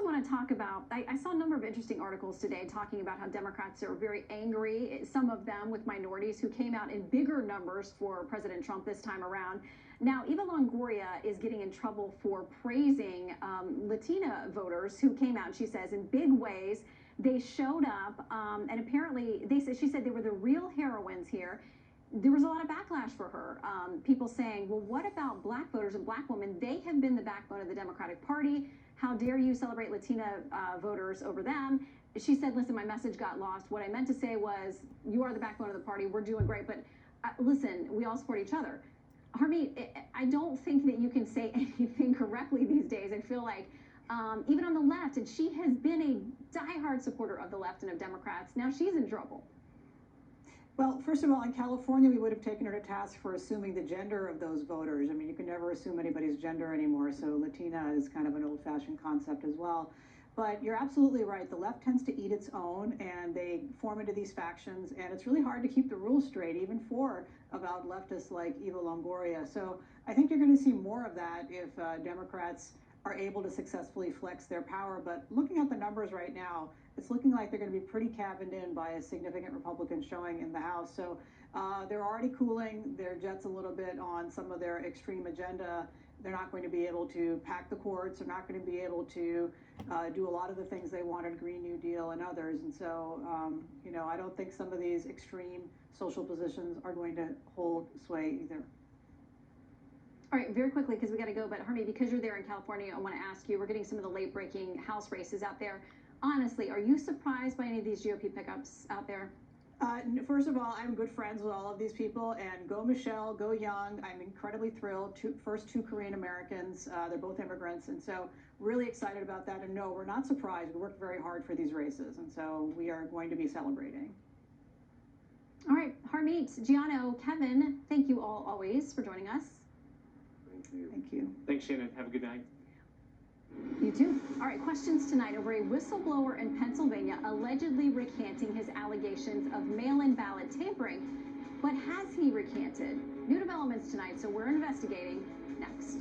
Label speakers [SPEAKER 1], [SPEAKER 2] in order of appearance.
[SPEAKER 1] want to talk about, I saw a number of interesting articles today talking about how Democrats are very angry, some of them with minorities who came out in bigger numbers for President Trump this time around. Now, Eva Longoria is getting in trouble for praising Latina voters who came out, she says, in big ways. They showed up, and apparently, she said they were the real heroines here. There was a lot of backlash for her. People saying, well, what about black voters and black women? They have been the backbone of the Democratic Party. How dare you celebrate Latina voters over them? She said, listen, my message got lost. What I meant to say was, you are the backbone of the party. We're doing great. But listen, we all support each other. Harmeet, I don't think that you can say anything correctly these days. I feel like even on the left, and she has been a diehard supporter of the left and of Democrats. Now she's in trouble.
[SPEAKER 2] Well, first of all, in California, we would have taken her to task for assuming the gender of those voters. I mean, you can never assume anybody's gender anymore, so Latina is kind of an old-fashioned concept as well. But you're absolutely right. The left tends to eat its own, and they form into these factions, and it's really hard to keep the rules straight, even for about leftists like Eva Longoria. So I think you're going to see more of that if Democrats are able to successfully flex their power. But looking at the numbers right now, it's looking like they're going to be pretty cabined in by a significant Republican showing in the House. So they're already cooling their jets a little bit on some of their extreme agenda. They're not going to be able to pack the courts. They're not going to be able to do a lot of the things they wanted, Green New Deal and others. And so, you know, I don't think some of these extreme social positions are going to hold sway either.
[SPEAKER 1] All right, very quickly, because we got to go, but Harmeet, because you're there in California, I want to ask you, we're getting some of the late-breaking House races out there. Honestly, are you surprised by any of these GOP pickups out there?
[SPEAKER 2] First of all, I'm good friends with all of these people, and go Michelle, go Young. I'm incredibly thrilled. First two Korean Americans, they're both immigrants, and so really excited about that. And no, we're not surprised. We worked very hard for these races, and so we are going to be celebrating.
[SPEAKER 1] All right, Harmeet, Giano, Kevin, thank you all always for joining us.
[SPEAKER 2] Thank you. Thank you.
[SPEAKER 3] Thanks, Shannon. Have a good night.
[SPEAKER 1] You too. All right, questions tonight over a whistleblower in Pennsylvania allegedly recanting his allegations of mail-in ballot tampering. But has he recanted? New developments tonight, so we're investigating next.